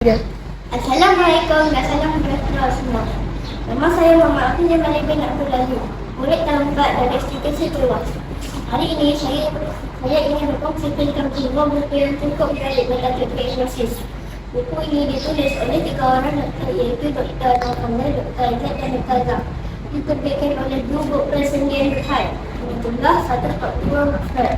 Ya. Assalamualaikum dan salam sejahtera semua. Nama saya Muhammad Afif Jamal bin Abdul Aziz, murid tahun 4 dari STKC Tewas. Hari ini saya ingin berkongsi tentang 3 buku yang cukup menarik dalam topik hipnosis. Buku ini ditulis oleh 3 orang doktor, iaitu Dr. Nawfal, Dr. Aizat dan Dr. Azhar. Diterbitkan oleh Blue Book Press Indian Berhad. Jumlah 140 muka.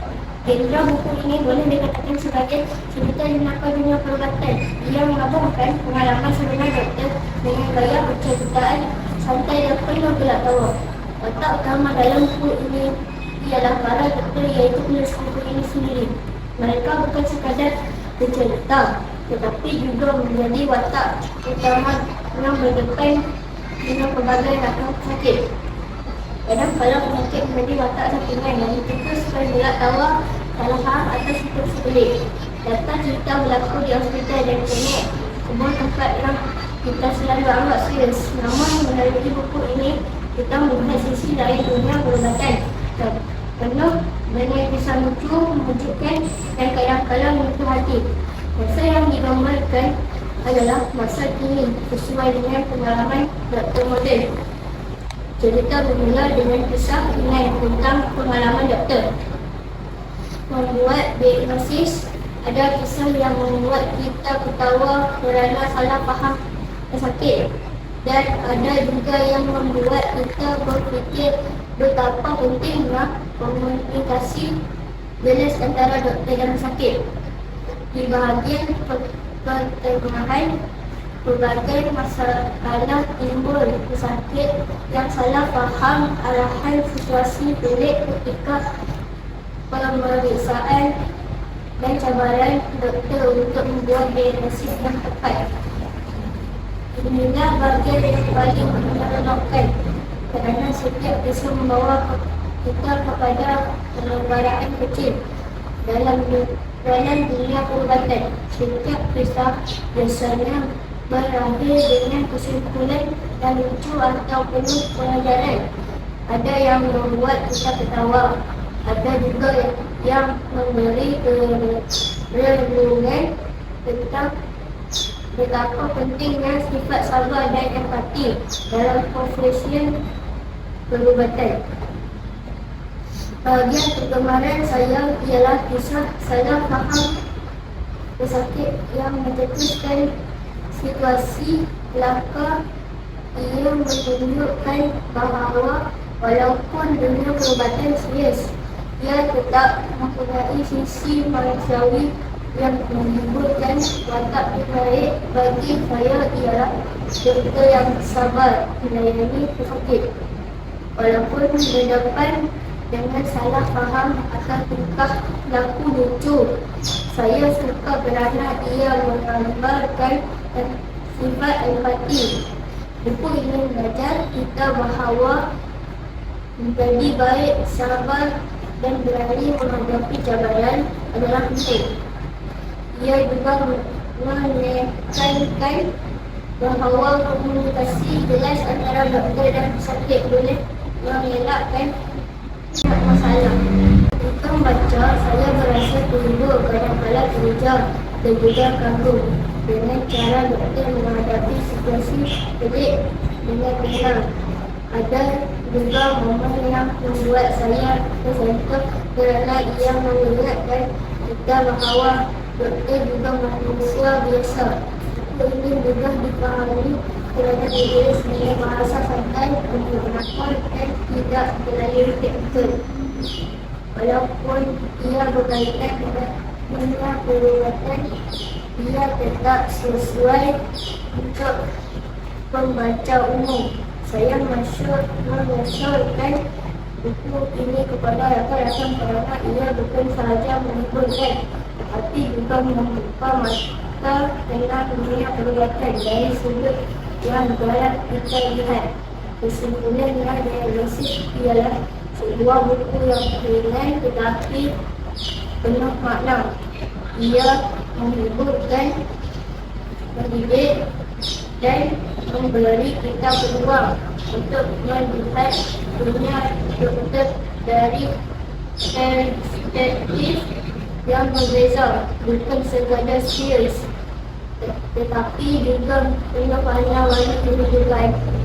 Genre buku ini boleh dikatakan sebagai cerita jenaka dunia perubatan. Ia menggabungkan pengalaman sebenar doktor dengan gaya perceritaan santai dan penuh gelak tawa. Watak utama dalam buku ini ialah para doktor, iaitu penulis buku ini sendiri. Mereka bukan sekadar bercerita, tetapi juga menjadi watak utama yang berdepan dengan pelbagai ragam sakit. Kadang-kadang penyakit menjadi watak sampingan yang ditutuskan gelak tawa, salah faham atau sikap sebelik. Data cerita berlaku di hospital dan klinik, sebuah tempat yang kita selalu anggap serius. Namun melalui buku ini, kita melihat sisi lain dunia perubatan, penuh dengan kisah lucu, mengejutkan dan kadang-kadang menyentuh hati. Masa yang digambarkan adalah masa kini, sesuai dengan pengalaman doktor moden. Cerita bermula dengan kisah ringan tentang pengalaman doktor membuat diagnosis. Ada kisah yang membuat kita ketawa kerana salah faham pesakit, dan ada juga yang membuat kita berfikir betapa pentingnya komunikasi jelas antara doktor dan pesakit. Di bahagian pertengahan, berbagai masalah timbul. Pesakit yang salah faham arahan situasi pelik ketika pemeriksaan dan cabaran doktor untuk membuat diagnosis yang tepat. Inilah bahagian yang paling menyenangkan, kerana setiap kisah membawa kita kepada penggambaran kecil dalam dunia perubatan. Setiap kisah biasanya berakhir dengan kesimpulan yang lucu atau penuh pengajaran. Ada yang membuat kita ketawa, ada juga yang memberi renungan tentang betapa pentingnya sifat sabar dan empati dalam profesi perubatan. Bahagian kegemaran saya ialah kisah salah faham pesakit yang mencetuskan situasi belaka. Ia menunjukkan bahawa walaupun dunia perubatan serius, ia tetap mempunyai sisi manusiawi yang menimbulkan watak terbaik. Bagi saya ialah doktor yang sabar melayani pesakit, walaupun berdepan dengan salah faham atau tingkah laku lucu. Saya suka kerana ia menggambarkan sifat empati. Buku ini mengajar kita bahawa menjadi baik, sabar dan berani menghadapi cabaran adalah penting. Ia juga menekankan bahawa komunikasi jelas antara doktor dan pesakit boleh mengelakkan masalah. Ketika membaca, saya berasa terhibur, kadang-kadang terkejar dan juga kagum dengan cara doktor menghadapi situasi pelik dengan tenang. Ada juga momen yang membuat saya tersentuh kerana ia mengingatkan kita bahawa doktor juga manusia biasa. Buku ini mudah dipahami kerana ditulis dengan bahasa santai, menyenangkan dan tidak terlalu teknikal. Walaupun ia berkaitan dengan dunia perubatan, ia tetap sesuai untuk pembaca umum. Saya mengesyorkan buku ini kepada rakan-rakan kerana ia bukan sahaja menghiburkan, tetapi juga membuka mata tentang dunia perubatan dari sudut yang jarang kita lihat. Kesimpulannya, diagnosis ialah sebuah buku yang ringan tetapi penuh makna. Ia menghiburkan, mendidik dan memberi kita peluang untuk melihat dunia doktor dari perspektif yang berbeza, bukan sekadar serius. Tetapi juga punya panjang lagi kehidupan.